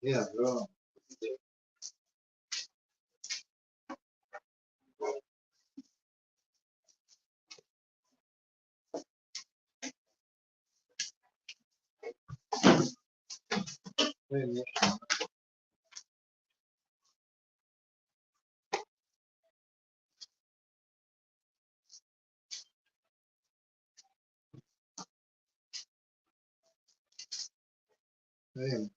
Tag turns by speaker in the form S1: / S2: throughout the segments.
S1: Yeah, bro. Hey.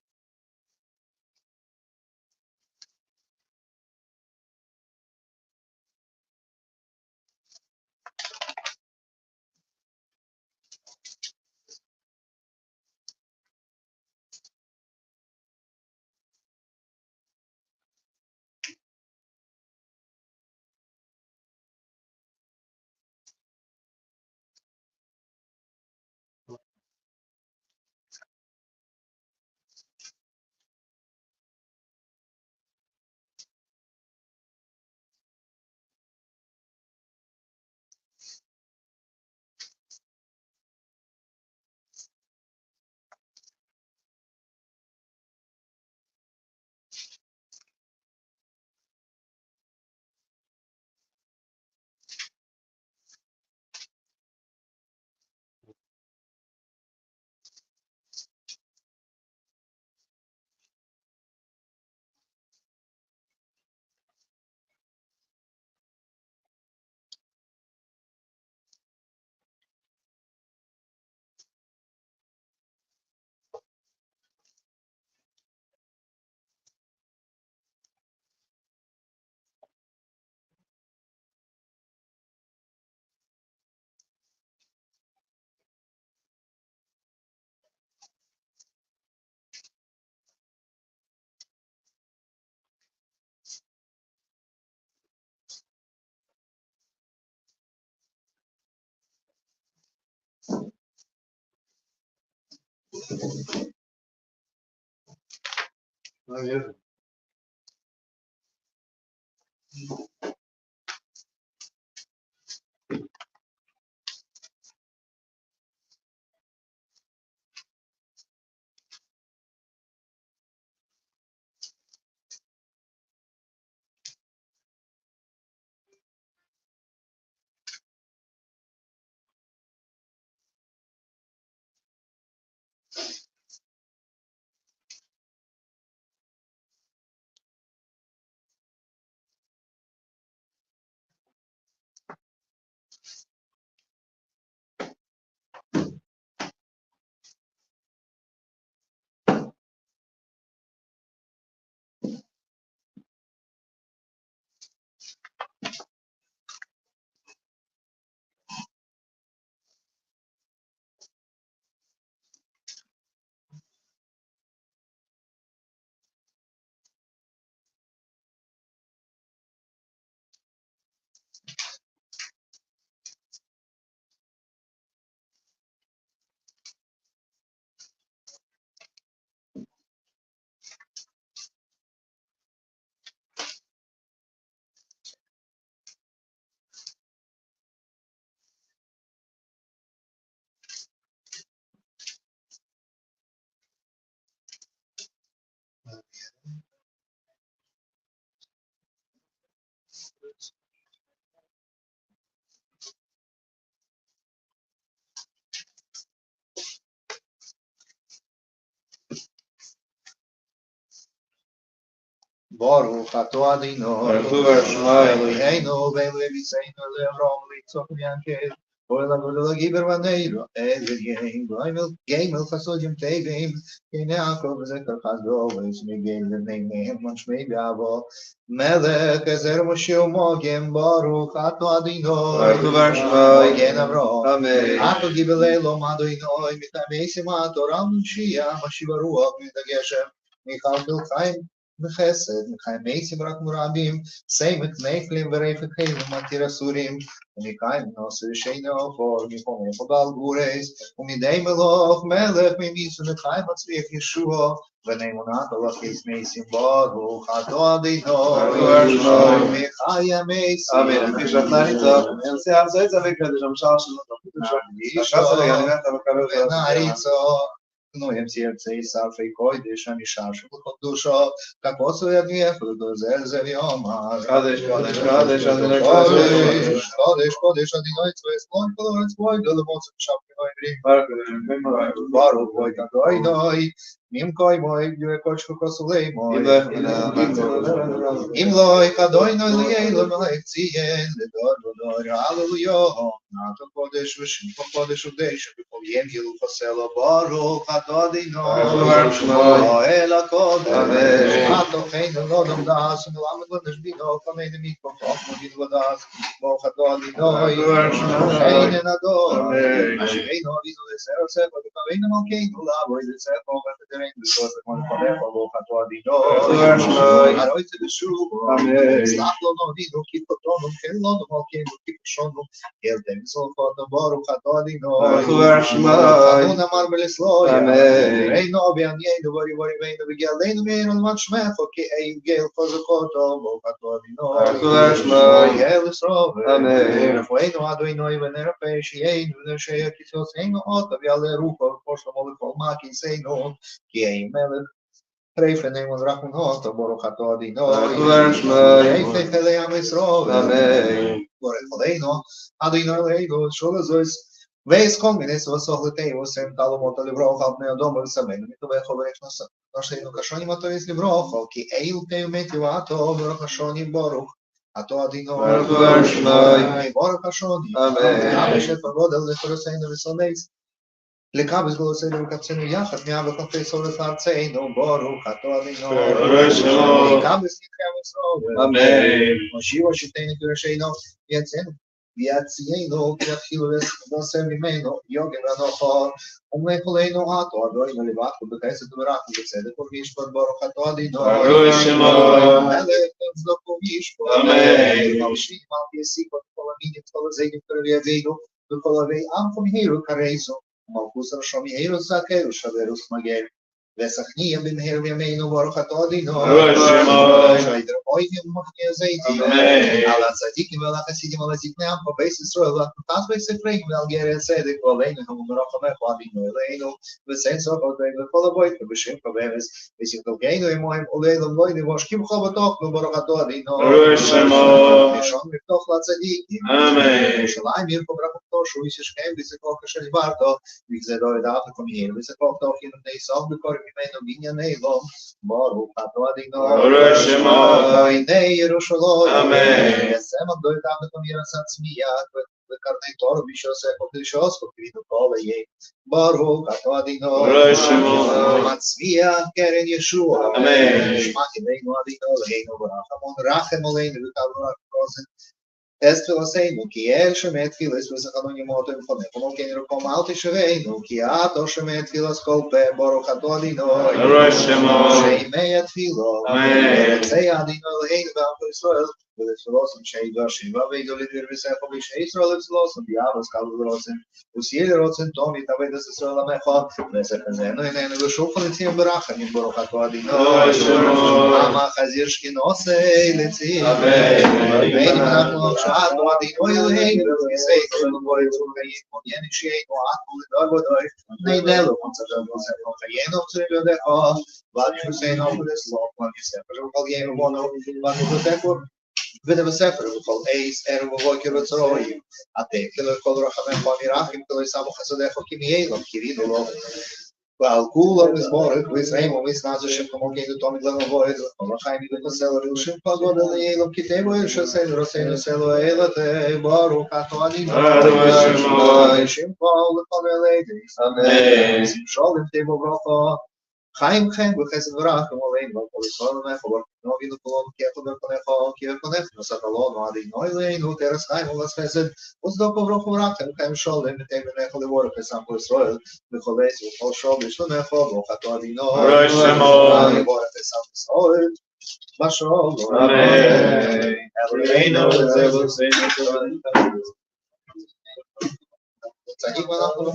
S1: Oh, yeah. Baruch atah Adonai, Eloheinu melech Yisrael le'avram litzok v'yankel, olam v'logiber v'neiro, ezeyein v'aimel geimel chasodim tevim, k'nei Yaakov v'zecher chazdo, v'yismigel v'neimehem manshmei v'avo, melech ezer Moshe u'mogem, Baruch atah Adonai, Mogen Avram, atah gibel elom Adonai, mitamei simat oram Shia, mashiv haruach, mit hageshem, michal kel chaim, בחסד, מחיים מייסים רק מורבים, סיימת נפלים ורפק חיילים מתיר אסורים, ומקיים נוסר שינו אופור, מפומי חובל גורס, ומדי מלוך מלך ממיסו נחיים מצליח ישוע, ונאמונת הלכיס מייסים ברוך, עתו אדינו, מחיה מייסים.
S2: אמן, אני שחלני צוק, אני עושה ארצה את זה וקדש, המשל שלו,
S1: ונעריצו, נוים סיירצי סרפי קוידש, המשל של קדושו, ככוסו ידיח ודוזל זה ויאמר,
S2: קדש, קדש, קדש, אדוני
S1: קודש, קודש, קודש, אדוני צבאי סלון, קודש, קודש, למוצא משם כנועים, ברוך בוי כדוי, ממקוי מוי, וקודש כוסולי מוי, אם לא יקדוי נוי ליילו מלך ציין, לדור ודור, הללויו, נעתו קודש ושמחו קודש וקדש, בכל ים גילו חסלו ברוך, עתו אדינו, אוהל הקודש, עתו חיינו לא דמדס, ומלמד ונשבינו, כמיינו מכוחו, מודיד ודס, ברוך עתו אדינו, חיינן הדור, אשרינו אבינו לסר ספר, וכמיינו מלכינו לעבוד לספר, ותדרנו בכל זכמון חדך, ברוך עתו אדינו, הרוי תבשו, סלח לו נודינו, כיפותונו, כן לא נמלכינו, כיפשונו, ילדם סלחותנו, ברוך עתו אדינו, חנון אמר בלסלוי, ראינו בעניינו בריבנו וגאלנו מאינו למד שמחו, כי אין גאל חזקותו, ברוך עתו אדינו, יהיה לסרובר, רפואינו אדוני ונרפא שיהינו ונרשע כיסוסינו עוד, ויעלה רוחו ופושלמו לכל מה כיסנו, כי אין מלך רפאינו ורחמנות, ברוך עתו אדינו, יפתח אלי עם ישראל, ברך עלינו, אדוני אלינו, שול הזויס, ואיס כל מיני סבסוך לתאיו, סם תלומות לברוך על בני אדום ולסמנו, מתובך וברך נושאנו כשונים הטויס לברוך, כי איל תאיו מתיואתו, ברוך השונים ברוך, עתו אדינו, ברוך השונים, אבא שפר גודל לחורסנו וסלמייס, לקבץ גלוסנו וקבצנו יחד, מאה וכלפי סולת ארצנו, ברוך עתו אדינו, לקבץ נתחם ישראל, מושיעו שבטנו כראשינו, יצאנו, ויציינו, כי יתחילו ועושה ממנו, יוגן ונוחות, ומלכולנו עתו, אדוני לבחו בחסד וברחם בצדק ומשפט, ברוך עתו אדינו, מלך וצדוק ומשפט, מלשי מלך יסיקו, כל המינים, כל הזינים קרב ידינו, וכל אבי עמכו מהירו קרייזו, ומלכוס ראשו מהירו סקרו, שוורוס מגר, וסכניה במהר בימינו, ברוך עתו אדינו, שידר אויבים ומחנה זיתים, על הצדיקים ועל החסידים ועל הזקני עמך בית ישראל, ועל תנתת בית ספרים ועל גר הצדק, ועלינו ומרחמך אדינו אלינו, ושן סופות וכל הבית ובשם כבמס, ושכתובנו עמהם ולעולם לא נבוש, כי בכל בתוכנו, ברוך עתו אדינו, ראשון מפתוח לצדיקים, ירושלים ירקו ברכתו, שהוא ישכם וסקו כאשר דיברתו, וכזדו ידעת כמהיר, וסקו תוכן בני סוף בקור ממנו בענייני לו, ברוך עתו אדינו, עיני ירושלים, ישם עבדו את עבד כמיר עצמיה, וקרני תור בישוסף וקדשוס וקרינו כל יהיה, ברוך עתו אדינו, מצביע קרן ישוע, נשמע כבינו אדינו אלינו, ורחמון רחם עלינו וקבלו רק רוזן, תפילתנו, כי אל שומע תפילת וזכרנו ימות ומפנך ומלכנו רקום אל תשבנו, כי עתו שומע תפילת כל פה, ברוך עתו אדינו, שימי התפילו, ורצי אדינו אלינו בעמך ישראל, ולתפילוסם שידוע שיבה וידוע לדביר וספו בישי ישראל לתפילוסם, ביאבוס קל ורוצם, וסייר רוצם תום יתעבד את ישראל עמך, וסחזנו איננו ושופו לציון ברחמים, ברוך עתו אדינו, עמה חזיר שכינוסי לציון, ואין אנחנו שעתו אדינו אלוהינו, וכיסאינו ולבוא יצור חיים, מוניין אישיינו, עתו לדאג ודאי, נדלו מצטר בוספו חיינו, וצריך יודעך, ועד יחוסינו ולסלוח, ועד יספר וכל יהיה ובונו, ועד יחוספו, ונבספר וכל אייס, ערב ובוקר וצרועים, אתם ככל רחמך ואמירחים, כלא ישמו חסדך כמיילם, קירינו לו, ועל כולם מזבורך, וישראל ומסנזו שכמוגנו תומד לנו בועד, וכל החיים ידעו סלו רלשים פגוד על אילם, כי תבו ארשו סלו רצינו סלו אילתה, ברוך עתו אדינו, שם כל וכל אלידיס, אמן, שולם תבו ברוכו, חיים חן וחסד ורחם עלינו ועל כל ישראל ומחבר נובינו כלום כי יכול ברחונך כי ברחונך נוסף אלונו עדינו אלינו תרס חיים ולס חסד וצדוק וברוך ורחם חיים שולם ותן בנך לבורך לסם כל ישראל וכל עץ וכל שול בשלמך ברוכתו עדינו
S3: ראש שמות
S1: לבורך לסם ישראל בשול
S3: אמן
S1: אלוהינו וזהו צדיק ואנחנו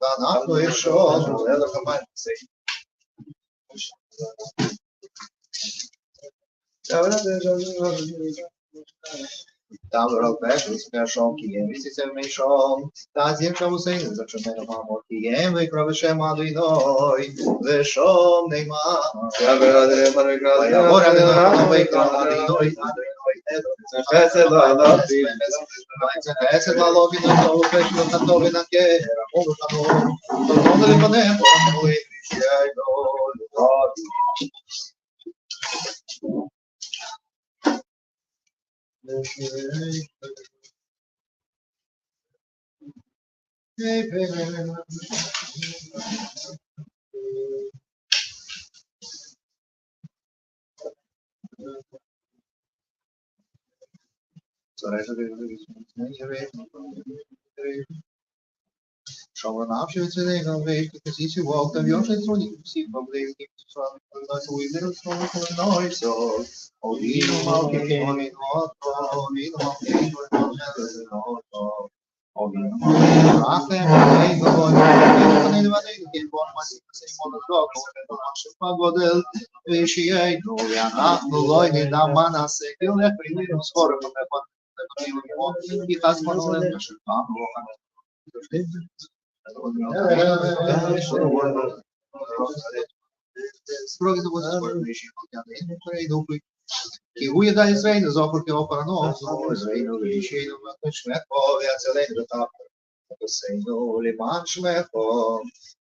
S1: ואנחנו ישון אלך המים Dabei auch Beispiels mehr schon gehen, wie sie sind mir schon. Da sie schon sehen, so schon meine Mama gehen, wir glaube schon mal wie neu. Wir schon nicht mal. Ja, wir haben noch wir gerade neu. Хесед лалови, хесед лалови на толпе, на толпе на ке, он ли пане, он ли шай до. Шалом навчивается на вещи, позицию волк, там ёж из руни, все проблемы, что нас увидел, что мы ной со. Овину малки, овину отто, овину малки, овину отто. Овину малки, ахле, овину овину, не вадей, не бон маси, сей монодок, овину наш погодел, вещей, ну я нахну лойни на манасе, киле примеру скоро, и хасманолем нашим памлохам. Спроги да бъдат според реши, כי הוא ידע ישראל, זוכר כאופרנו, ישראל וישנו ושמך ויצלנו ותחר. עשינו למען שמך,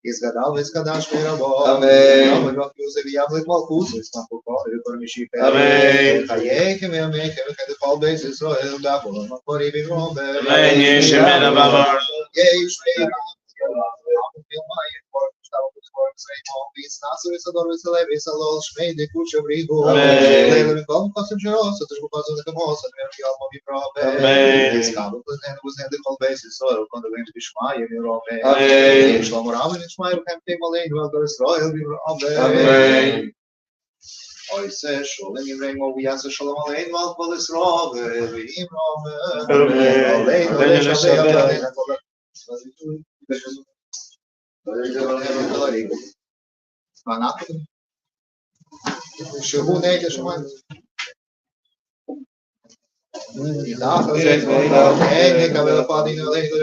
S1: יסגדל ויסקדש מרבו. אמן. ולא יוזב יבלק מלכות, וישמחו כל וכל משיפר. אמן. חייכם וימיכם וכדי כל בית ישראל, בעבור המקורי במרום. אמן. ישמן הבבר. ישמן. Нас висадор веселе весело шмейде куча брігу. Лейлем ком косим жироса, тож показу не комоса, двері алмові пробе. Скабу плезнен вузнен дихол бейсі сою, кондо вим бішмає віробе. Шлому рамен ішмає вхем тей малейн, велдор строїл віробе. Ой се шолем єврейм ов'ясе шолом алейн, вал коли сробе, вім робе. Алейн, алейн, алейн, алейн. שהוא נגד שמיים. אין נקבל הפעדים עלינו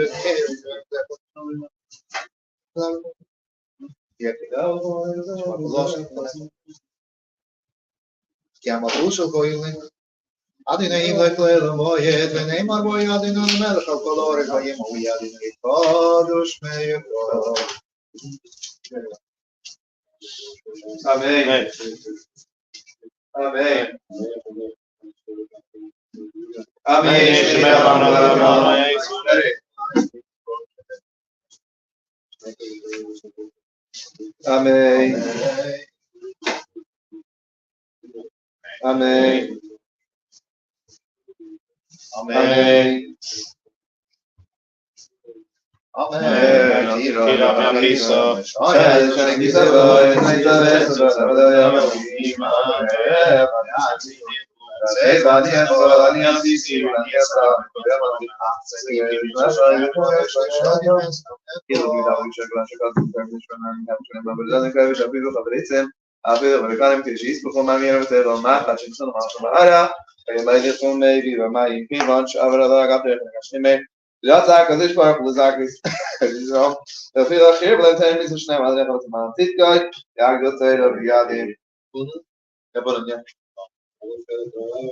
S1: כי המבול של כהילים אדינאים לכלל המועד ונאמר בו ידינו למלך על כל אורך חיים הוא ידינו קדוש מיוחד.
S2: Amen. Amen. Amen. Amen. Amen. Jazak, das ist Baruch, das sagt ist. So, da viel hier bleibt ein bisschen schnell, weil der hat mal Zeit gehabt. Ja, Gott sei Dank, ja, den. Ja, wollen ja.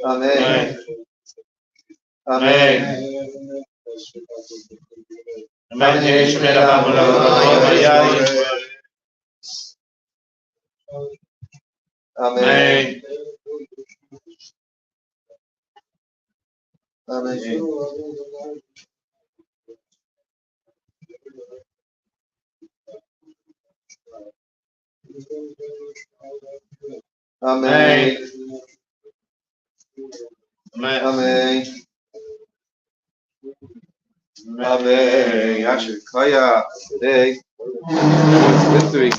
S2: Amen. Amen. Amen. Amen.
S3: Amen.
S2: Amen. Amen. Yasher Kaya. Today, it's victory.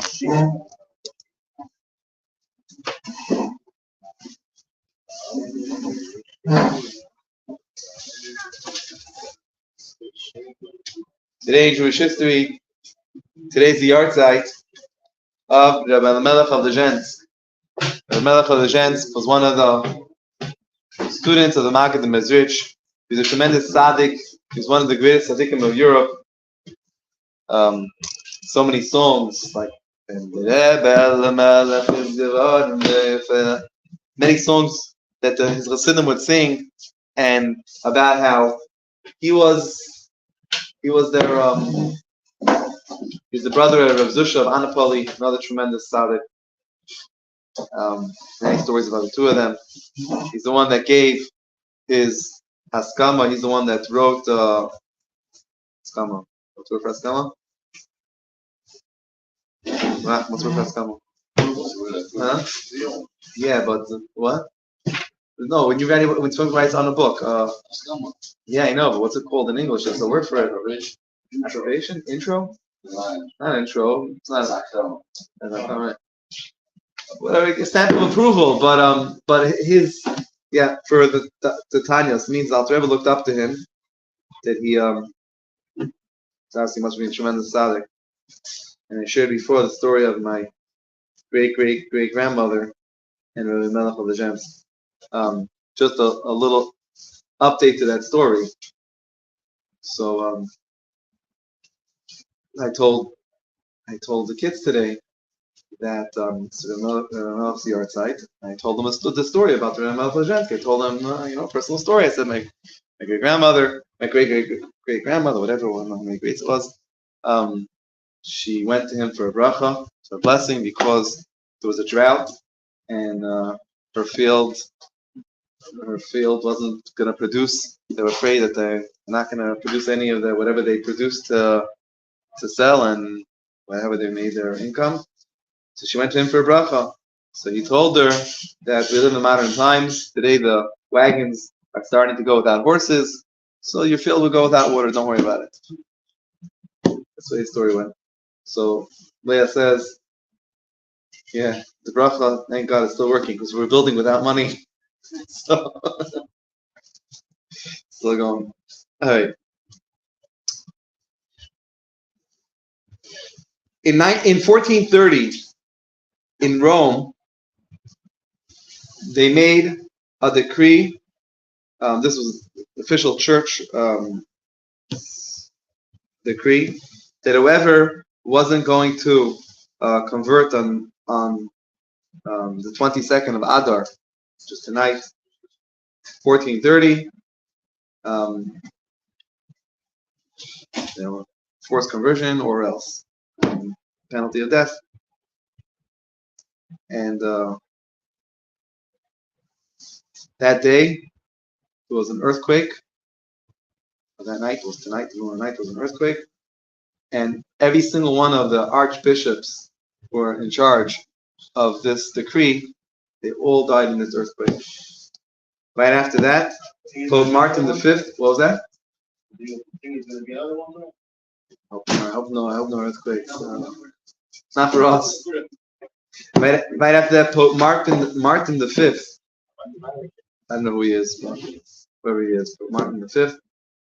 S2: Today in Jewish history, today's the yard site of Rabbi Melech of the Gens. Rabbi Melech of the Gens was one of the students of the Maggid the Mezrich. He's a tremendous tzaddik. He's one of the greatest tzaddikim of Europe. So many songs like many songs that his Chassidim would sing, and about how he was their he's the brother of Rav Zusha of Anapoli, another tremendous tzaddik. Many stories about the two of them. He's the one that gave his Haskama. He's the one that wrote Haskama. What's the word for Haskama? What's the word for Haskama? Huh? Yeah, but what? No, when someone writes on a book. Yeah, I know, but what's it called in English? There's a word for it. Approbation? Intro? Not intro. It's not. That's all right. Whatever, a stamp of approval, but his, for the Tanyas means Alter Rebbe looked up to him, that he obviously must be a tremendous tzaddik. And I shared before the story of my great grandmother and Rabbi Melech of the Gems. Just a little update to that story. So I told the kids today that Melech's the yard site. I told them the story about the Melech of the Gems. I told them personal story. I said my great grandmother, my great grandmother, whatever one of my greats it was. She went to him for a bracha, for a blessing, because there was a drought and her field wasn't going to produce. They were afraid that they're not going to produce any of whatever they produced to sell and whatever they made their income. So she went to him for a bracha. So he told her that we live in modern times. Today the wagons are starting to go without horses, so your field will go without water. Don't worry about it. That's the way the story went. So Leah says, yeah, the bracha, thank God, is still working because we're building without money. So still going. All right. In 1430, in Rome, they made a decree. This was the official church decree that whoever wasn't going to convert on the 22nd of Adar, just tonight, 1430, forced conversion or else penalty of death. And that day there was an earthquake. That night was tonight. The night was an earthquake, and every single one of the archbishops who were in charge of this decree, they all died in this earthquake. Right after that, Pope Martin V. What was that? I hope no earthquakes. It's not for us. Right after that, Pope Martin V. I don't know who he is, but whoever he is, Pope Martin V.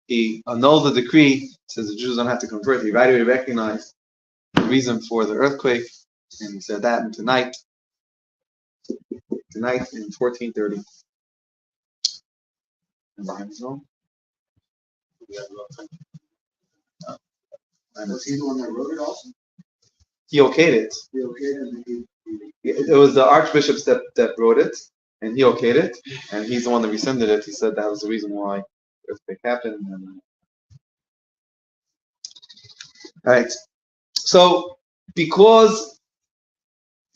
S2: He annulled the decree, says the Jews don't have to convert. He right away recognized the reason for the earthquake, and he said that tonight in 1430.
S1: Was he the one that wrote it also?
S2: He okayed it. It was the archbishops that wrote it, and he okayed it, and he's the one that rescinded it. He said that was the reason why the earthquake happened. All right. So because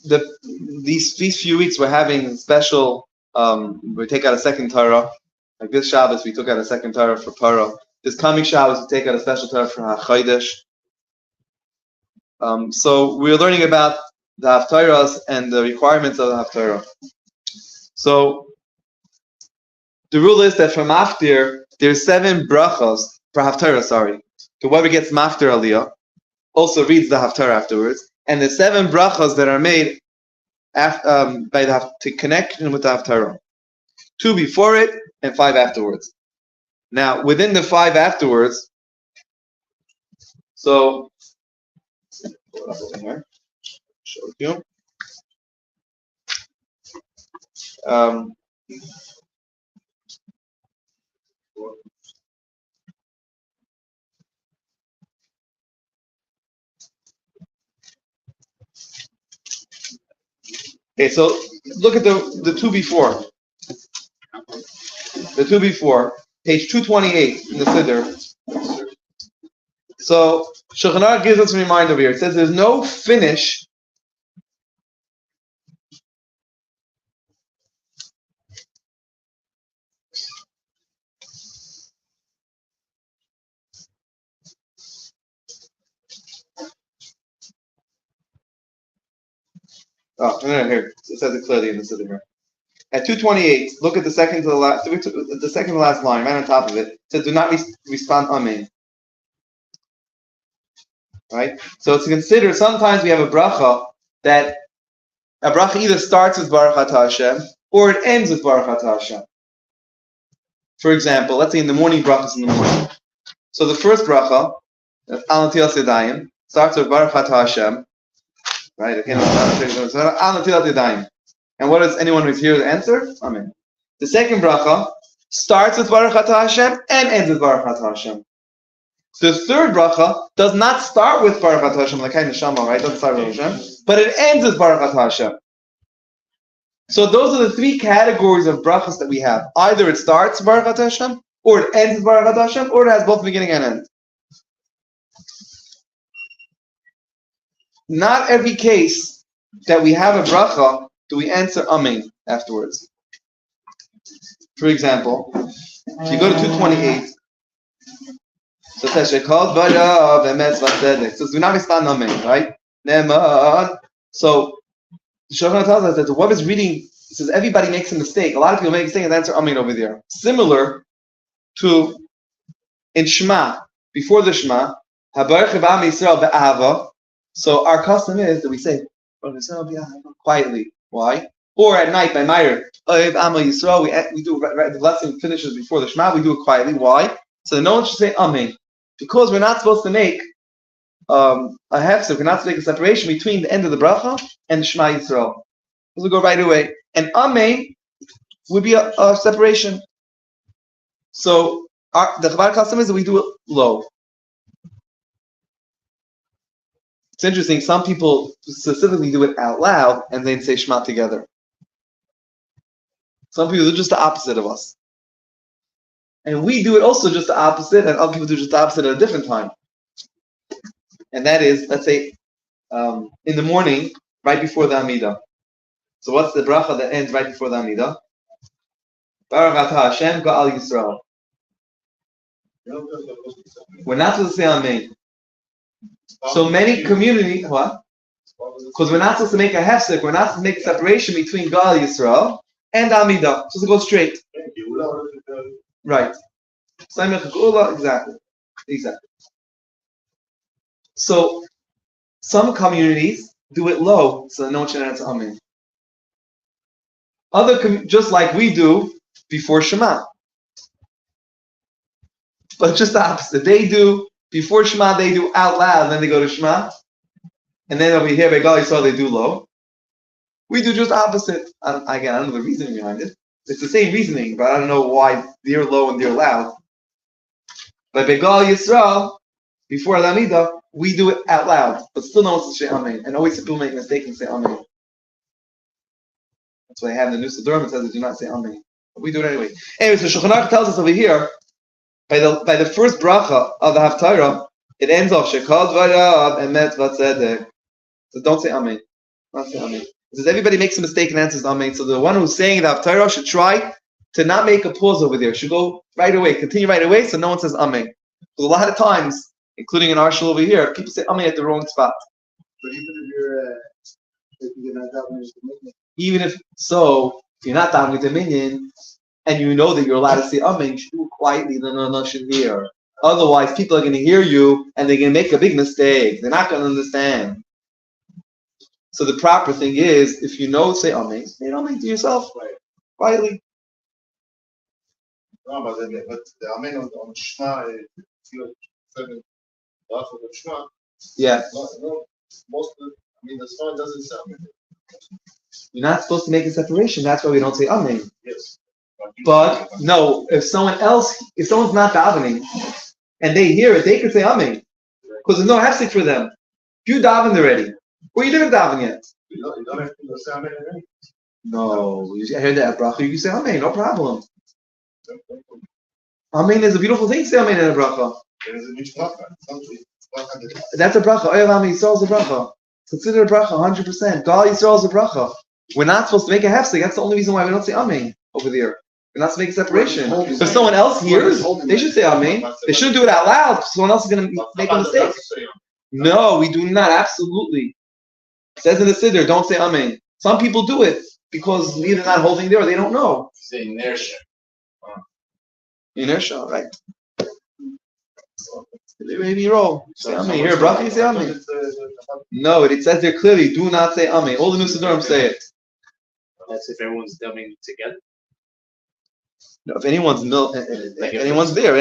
S2: these few weeks we're having special, we take out a second Torah, Like this Shabbos, we took out a second Torah for Paro. This coming Shabbos, we take out a special Torah for HaChodesh. So we're learning about the Haftarahs and the requirements of the Haftarah. So the rule is that for Maftir, there's 7 brachos for Haftarah, whoever gets Maftir Aliyah also reads the Haftarah afterwards. And the 7 brachos that are made to connection with the Haftarah. 2 before it and 5 afterwards. Now, within the 5 afterwards, so pull it up over here, show it to you. Okay, so look at the 2 before. The 2 before, page 228 in the Siddur. So Shulchan Aruch gives us a reminder over here. It says there's no finish no, here. It says it clearly in the Siddur here. At 228, look at the second to the last line, right on top of it. It says, "Do not respond amen." Right. So to consider, sometimes we have a bracha that a bracha either starts with Baruch Atah Hashem or it ends with Baruch Atah Hashem. For example, let's say in the morning brachas in the morning. So the first bracha, Al Natilas Yadayim, starts with Baruch Atah Hashem. Right. Again, Al Natilas Yadayim. And what does anyone who's here answer? Amen. The second bracha starts with Baruch Atah Hashem and ends with Baruch Atah Hashem. The third bracha does not start with Baruch Atah Hashem, like Neshama, right? Doesn't start with Hashem, but it ends with Baruch Atah Hashem. So those are the 3 categories of brachas that we have. Either it starts with Baruch Atah Hashem, or it ends with Baruch Atah Hashem, or it has both beginning and end. Not every case that we have a bracha do we answer Amen afterwards. For example, if you go to 228, so it says, Shekol Varav Emes Vatzedek. So do not respond Amen, right? So the Shulchan tells us that whoever's reading, it says everybody makes a mistake. A lot of people make a mistake and answer Amen over there. Similar to in Shema, before the Shema, Habarech B'Am Yisrael Be'ahava. So our custom is that we say quietly. Why? Or at night by Meir, we do the blessing finishes before the Shema. We do it quietly. Why? So no one should say Amen, because we're not supposed to make a hefsek. We're not supposed to make a separation between the end of the bracha and the Shema Yisrael. We'll go right away. And Amen would be a separation. So the Chabad custom is that we do it low. It's interesting, some people specifically do it out loud and then say Shema together. Some people do just the opposite of us. And we do it also just the opposite, and other people do just the opposite at a different time. And that is, let's say, in the morning, right before the Amidah. So what's the bracha that ends right before the Amidah? Baruch Atah Hashem Ga'al Yisrael. We're not supposed to say Amen. So many communities, what? Because we're not supposed to make a hefsek, we're not supposed to make a separation between Gal Yisrael and Amidah. Supposed to go straight. Right. Exactly. So some communities do it low, so no one should answer Amen. Just like we do before Shema. But just the opposite. They do before Shema, they do out loud, and then they go to Shema. And then over here, by Gal Yisrael, they do low. We do just opposite. I don't know the reasoning behind it. It's the same reasoning, but I don't know why they're low and they're loud. But by Gal Yisrael, before Amidah, we do it out loud, but still no one to say Amen. And always people make a mistake and say Amen. That's why I have the new Siddur, it says they do not say Amen. But we do it anyway. Anyway, so Shulchan Aruch tells us over here, by the first bracha of the Haftarah, it ends off Shekol Varav Emet Vatzedek. So don't say Amen. Don't say Amen. It says everybody makes a mistake and answers Amen. So the one who's saying the Haftarah should try to not make a pause over there. Should go right away, continue right away, so no one says Amen. Because a lot of times, including in our shul over here, people say Amen at the wrong spot.
S1: But even if you're not davening the minyan,
S2: Even if you're not davening the minyan, and you know that you're allowed to say Amen, you should do it quietly, no should hear. Otherwise, people are going to hear you, and they're going to make a big mistake. They're not going to understand. So the proper thing is, if you know, say Amen. Say Amen to yourself, quietly.
S1: no, but the amen on Shema, seven, half of the Shema.
S2: Yeah.
S1: No, most of the Shema doesn't say amen.
S2: You're not supposed to make a separation. That's why we don't say Amen.
S1: Yes.
S2: But no, if someone's not davening, and they hear it, they can say Amen. Because there's no hefsek for them. You davened already. Or you didn't daven yet.
S1: You don't have to say amen already.
S2: No, you hear that bracha, you can say Amen, no problem. Amen is a beautiful thing to say Amen in a bracha.
S1: There is a Mincha Maariv.
S2: That's a bracha. Oyev Am Yisrael is a bracha. Consider a bracha 100%. Gal Yisrael is a bracha. We're not supposed to make a hefsek. That's the only reason why we don't say Amen over there. We're not supposed to make a separation. If someone else hears, they should say Amen. They shouldn't do it out loud. Someone else is going to make a mistake. No, we do not. Absolutely. It says in the Siddur, don't say Amen. Some people do it because either not holding there or they don't know.
S1: Say inertia.
S2: Inertia, right? Maybe you're wrong. Say Amen. You hear a bracha, you say Amen. No, it says there clearly, do not say Amen. All the new Siddurim say it.
S3: That's if everyone's dubbing together.
S2: No, if anyone's there,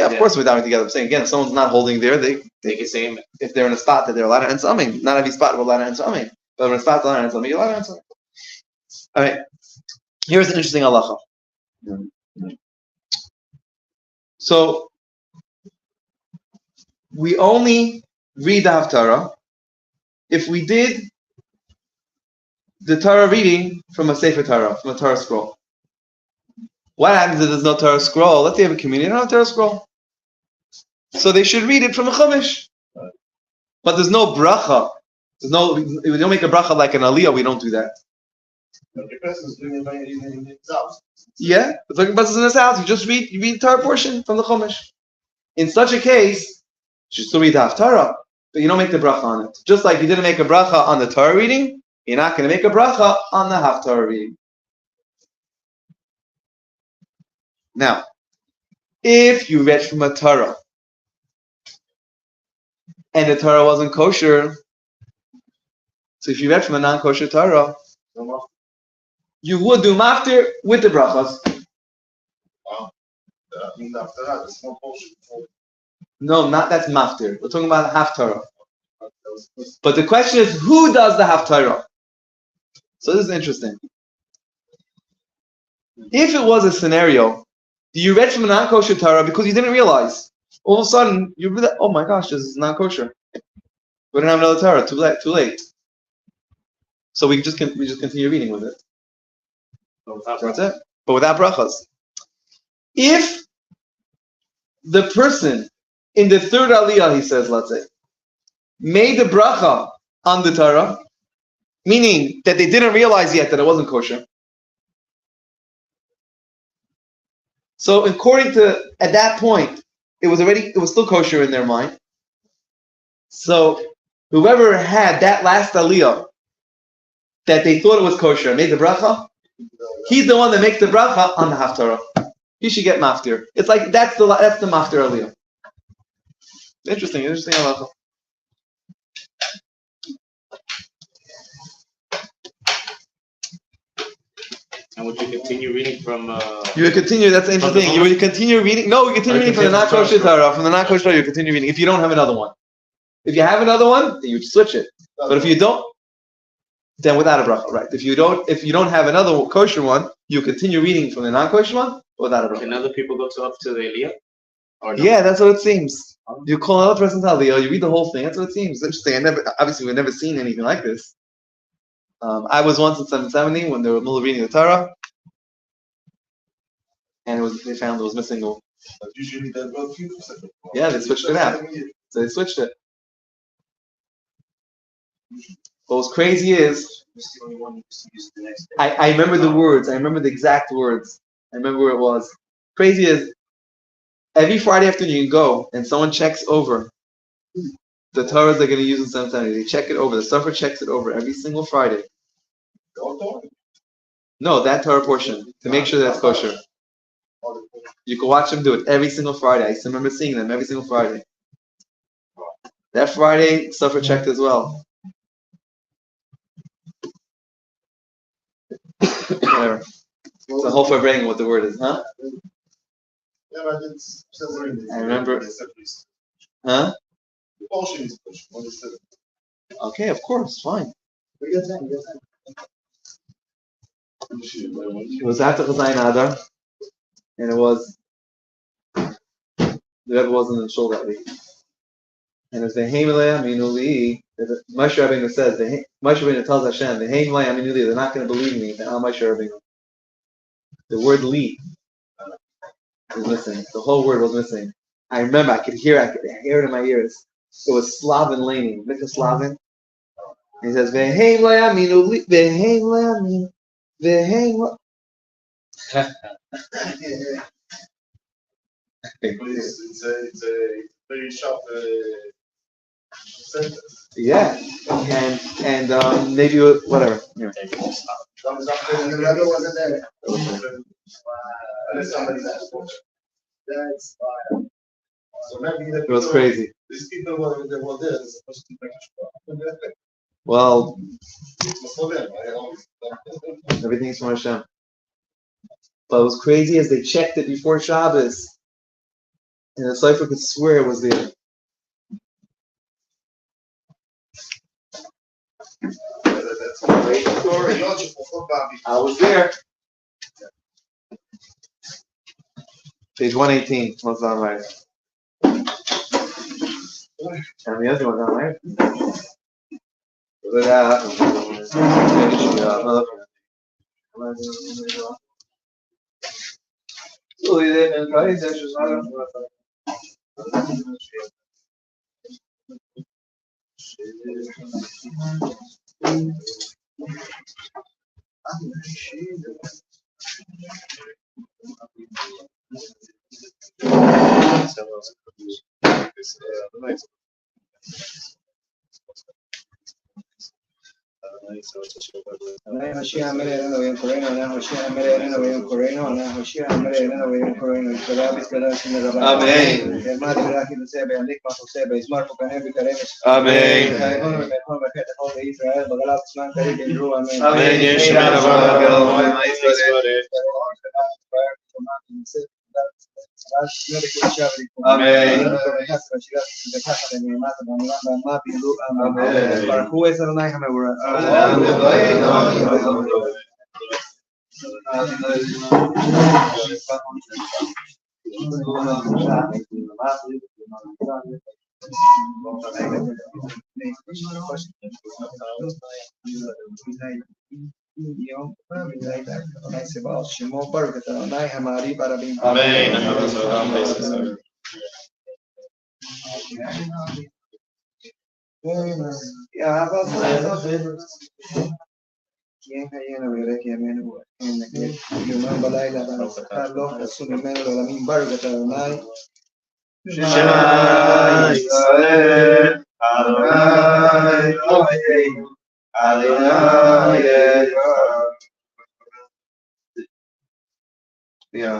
S2: of course we're down together. I'm saying again, if someone's not holding there, they
S3: can say Amen.
S2: If they're in a spot that they're allowed to answer Amen. Not every spot we're allowed to answer Amen. But when a spot's allowed to answer Amen, you're allowed to answer Amen. All right. Here's an interesting halacha. So we only read the Haftarah if we did the Torah reading from a Sefer Torah, from a Torah scroll. What happens if there's no Torah scroll? Let's say you have a community, no Torah scroll. So they should read it from a Chumash. But there's no bracha. We don't make a bracha like an aliyah, we don't do that.
S1: The person's doing it in his house.
S2: Yeah, it's like a person in his house. You read the Torah portion from the Chumash. In such a case, you should still read the Haftarah, but you don't make the bracha on it. Just like you didn't make a bracha on the Torah reading, you're not going to make a bracha on the Haftarah reading. Now, if you read from a Torah and the Torah wasn't kosher, so if you read from a non-kosher Torah, you would do maftir with the brachas.
S1: Wow. After that, it's more kosher.
S2: No, that's maftir. We're talking about half Torah. But the question is, who does the half Torah? So this is interesting. If it was a scenario, you read from a non-kosher Torah because you didn't realize. All of a sudden, you read, oh my gosh, this is non-kosher. We don't have another Torah. Too late. So we just continue reading with it. That's it. But without brachas. If the person in the third aliyah, he says, let's say, made the bracha on the Torah, meaning that they didn't realize yet that it wasn't kosher. So according to, at that point, it was still kosher in their mind. So whoever had that last aliyah that they thought it was kosher and made the bracha, he's the one that makes the bracha on the haftarah. He should get maftir. It's like that's the maftir aliyah. Interesting halacha.
S3: And would you continue reading from?
S2: You would continue. That's the interesting thing. You would continue reading. No, you continue reading from the non-kosher Torah. From the non-kosher Torah, you continue reading. If you don't have another one, if you have another one, then you switch it. But if you don't, then without a bracha, right? If you don't have another kosher one, you continue reading from the non-kosher one without a bracha.
S3: Can other people go up to the aliyah? Or no?
S2: Yeah, that's what it seems. You call another person to aliyah, you read the whole thing. That's what it seems. It's interesting. Obviously, we've never seen anything like this. I was once in 770 when they were in the middle of reading the Torah, and they found it was missing.
S1: Usually they go few.
S2: Yeah, they switched it out. So they switched it. What was crazy is, I remember the words. I remember the exact words. I remember where it was. Crazy is every Friday afternoon you go and someone checks over the Torahs they're going to use in Sunday. They check it over. The suffer checks it over every single Friday. No, that Torah portion to make sure that's kosher. You can watch them do it every single Friday. I still remember seeing them every single Friday. That Friday, suffer checked as well. Whatever. It's a whole for bringing what the word is, huh? I remember. Huh? Okay, of course, fine. It was after Chazayin Adar, and it was the Rebbe wasn't in shul that week. And it's the Heimelei Aminuli. Moshe Rabbeinu says, Moshe Rabbeinu tells Hashem, the Heimelei Aminuli, they're not going to believe me. Moshe Rabbeinu. The word li was missing. The whole word was missing. I remember, I could hear it in my ears. It was Slavin leaning, Mr. Slavin. And he says, Veheimlei Aminuli, Veheimlei Amin, Veheimlei.
S4: It's a very sharp sentence.
S2: Yeah, and maybe whatever. Yeah.
S1: The Rebbe wasn't there.
S4: Unless somebody else watched.
S1: That's fine.
S4: So maybe
S2: It was crazy.
S4: these people were there they're supposed to make a
S2: Well,
S4: for them.
S2: everything's from Hashem. But it was crazy as they checked it before Shabbos, and the cipher could swear it was there.
S4: That's a great story.
S2: I was there. Page 118. What's on right? And the other one on right?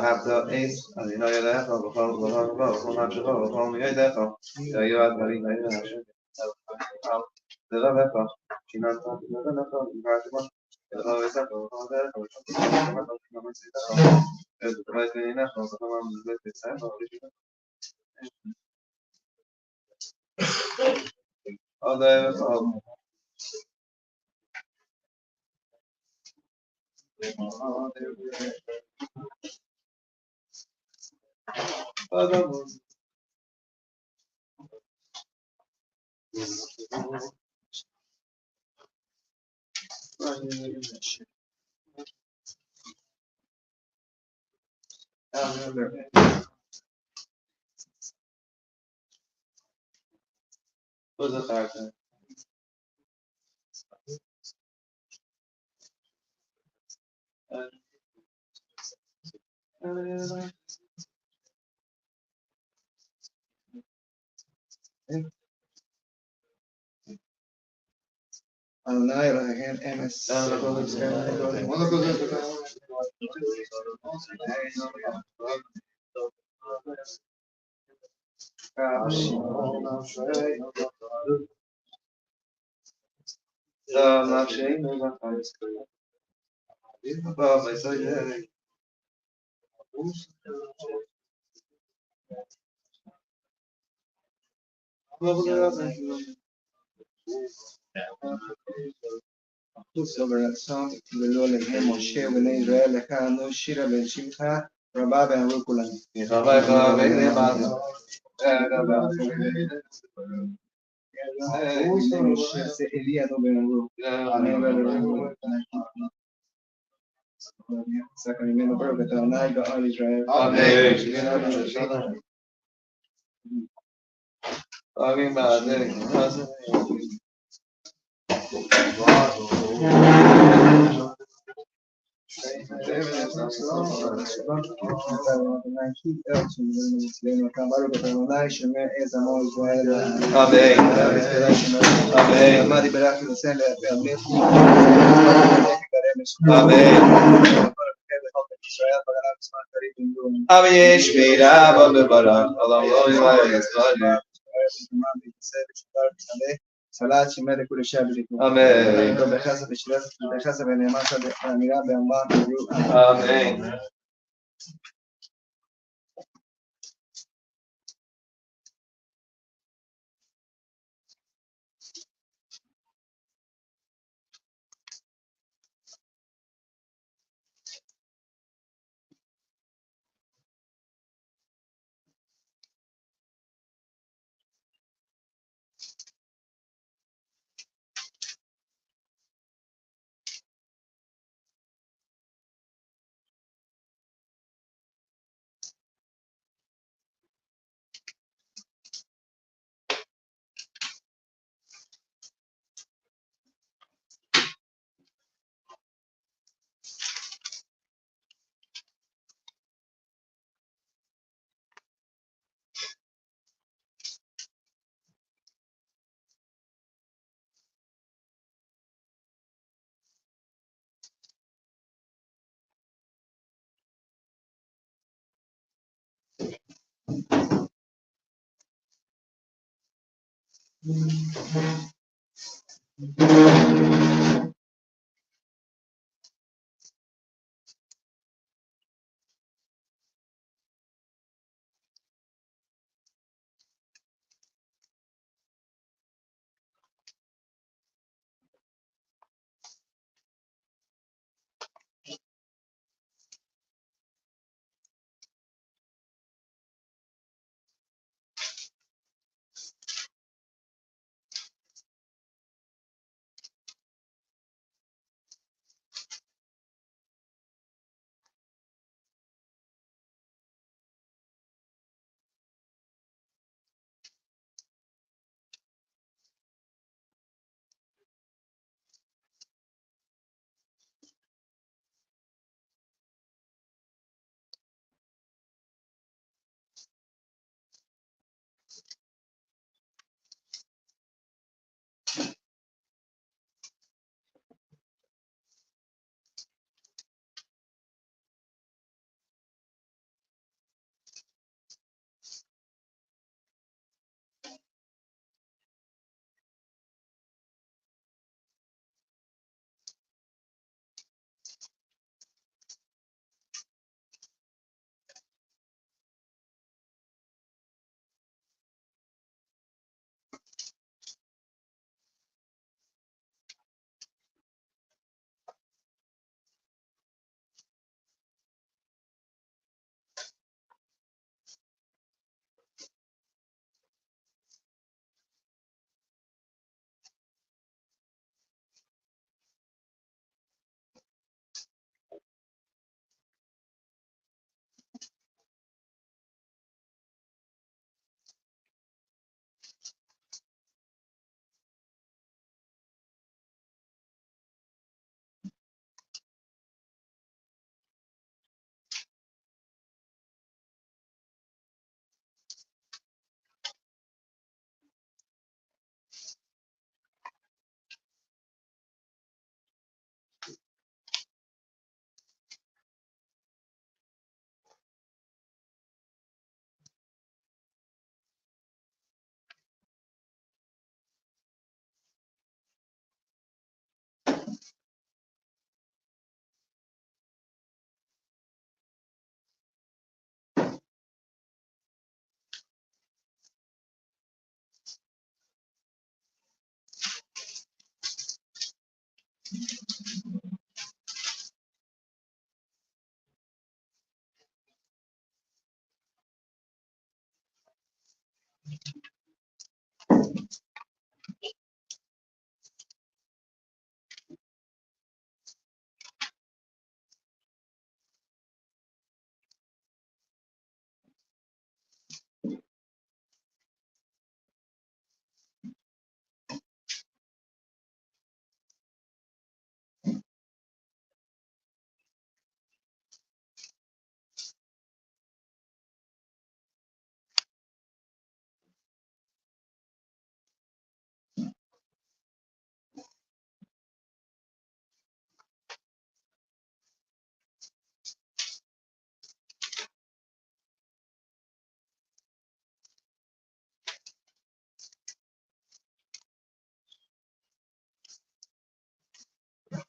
S2: Have the ace, and you know you're there,
S1: Adonai Elohim Emes. Soberano, velho Elohim Moshe, velho Israel, Lekano, Shira, Ben Shimcha, Rabba Ben Rukulan. Moshe, Elia no Ben Ru. Sacramento, Berg, Adonai, God Israel. Salat Shemede Kulishabri. Amen. Amen.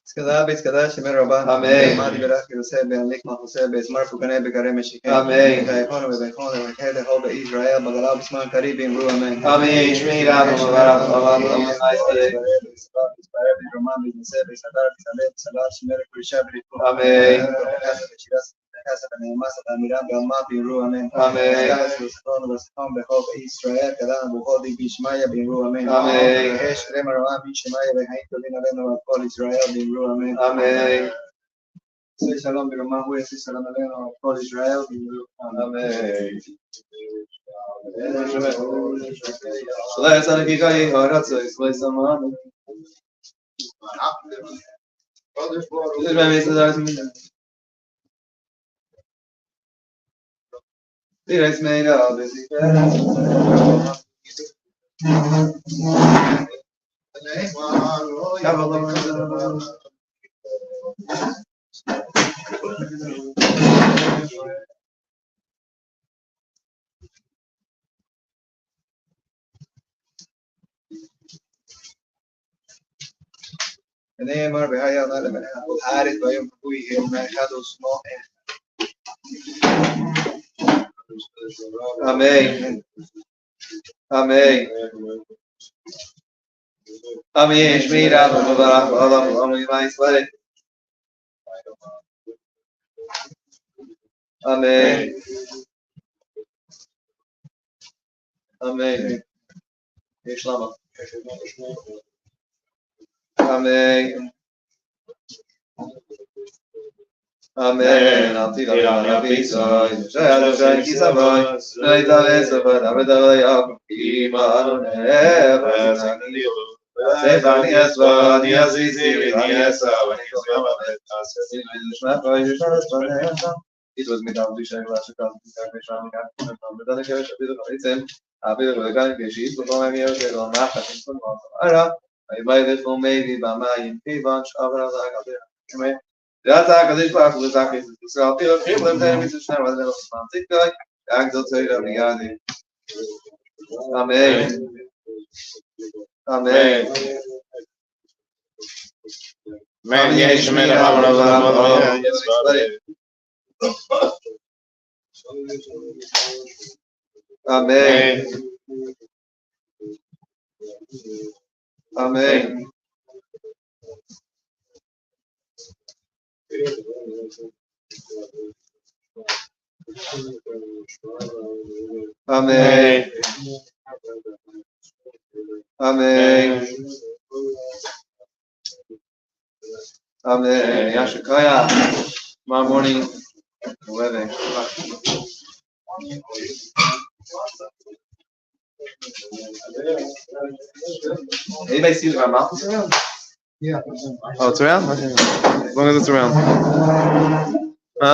S1: Skada, Shemer Rabban,
S2: Amen.
S1: Madi Berach, Yosef, Be'anik, Mahosef, Be'ezmar, Fukane, Be'karem, Meshikem,
S2: Amen.
S1: Be'echon, Be'echon, Be'cher, Be'chol, Be'Israel, B'galav, B'sman, Karibim, Ru, Amen.
S2: Amen. Shmei Rabban, Barak, Barak, Barak, Barak.
S1: Roman, Yosef, Be'sadar, Be'saleh, Be'salat, Shemer, Kurisha, Be'riku.
S2: Amen.
S1: Casa, Be'nemasa, Be'amiram, Be'alma, Be'ru, Amen.
S2: Amen.
S1: Skaz, Be'sachon, Be'sachon, Be'chol, Be'Israel, Kadam, Be'chol, B'Ishmaya, Be'ru, Amen.
S2: Amen.
S1: Be'esh, Rema, Roman, B'Ishmaya, Be'chaim, Tovin, Alenu, Be'chol, Israel, Be'ru, Amen.
S2: Amen.
S1: Say shalom ברמה הוא יעשה שלום עלינו על כל ישראל.
S2: Amen. Shalai Tzaddik Yichai, Haratzo, Yisrael Saman. This is my message that I'm in. Here is made of this.
S1: ונאמר והיה עונה למלך כל הארץ ביום ההוא יהיה אומה אחד ושמו
S2: Amen. Amen. Amen. Shmei Rabban, Barak, Barak, Barak, Amen. Amen. Yesh lama. Amen. Amen. Altira Rabbi Soy. Shaya Shaya Kisavoy. Naita Vesava Davidava Yaakov. Imanu Nefesh. Sefani Esva. Ni Azizi. Ni Esa. It was made out of the Shang Lash account. Abir Vegan Geshit, Bama Mio, on Ara. I buy this for maybe by my Pivanch, Avra Zaka. That's Akadish Park with Akis. So I'll feel a few of them is a share of the Atlantic guy. Axel Taylor Rigani. Amen. Amen.
S3: Man, yeah, Shemer Rabban,
S2: Amen. Amen. Amen. Amen. Amen. Yashikaya. Tomorrow morning, 11. Anybody see my mouth is around?
S1: Yeah.
S2: Oh, it's around? Okay. As long as it's around.